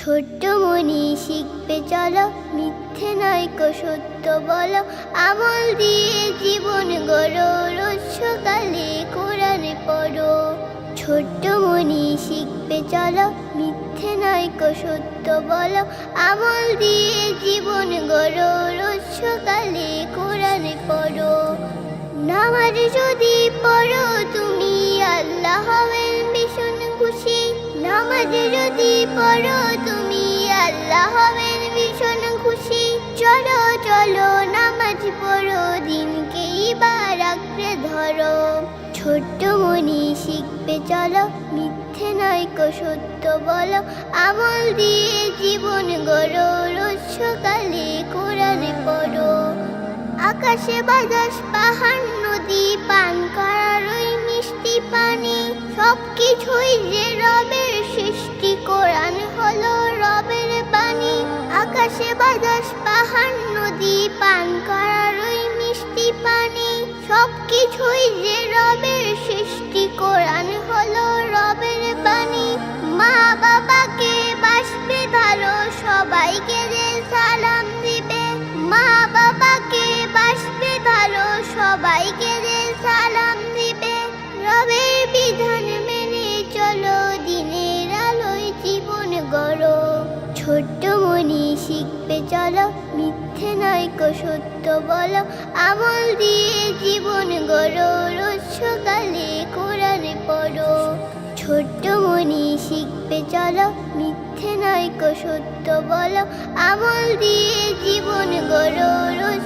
ছোট্ট মনি শিখবে চলো, মিথ্যে নয় কো সত্য বলো, আমল দিয়ে জীবন গড়ো, রোজ সকালে কোরআন পড়ো। ছোট্ট মনি শিখবে চলো, মিথ্যে নয় কো সত্য বলো, আমল দিয়ে জীবন গড়ো, রোজ সকালে কোরআন পড়ো। নামাজ যদি পড়ো তুমি, আল্লাহ হবেন ভীষণ খুশি। নামাজ যদি পড়ো তুমি, আল্লাহ হবেন ভীষণ খুশি। চলো চলো নামাজ পড়ো, দিনকে এবার আঁকড়ে ধরো। ছোট্ট মনি শিখবে চলো, মিথ্যে নয় কো সত্য বলো, আমল দিয়ে জীবন গড়ো, রোজ সকালে কোরআন পড়ো। আকাশে বাতাস পাহাড় নদী, পান করার ওই মিষ্টি পানি, সবকিছুই যে রবের সৃষ্টি, কোরআন হলো রবের বাণী। আকাশে বাতাস পাহাড় নদী, পান করার ওই মিষ্টি পানি, সবকিছুই যে রবের সৃষ্টি, কোরআন হলো রবের বাণী। মা বাবাকে বাসবে ভালো, সবাইকে যে সালাম দিবে। মা বাবাকে বাসবে ভালো, সবাইকে যে সালাম দিবে। রবের বিধান মেনে চলো, দিনের আলোয় জীবন গড়ো। ছোট্ট মনি শিখবে চলো, মিথ্যে নয় কো সত্য বলো, আমল দিয়ে জীবন গড়ো, রোজ সকালে কোরআন পড়ো। ছোট্ট মনি শিখবে চলো, মিথ্যে নয় কো সত্য বলো, আমল দিয়ে জীবন গড়ো, রোজ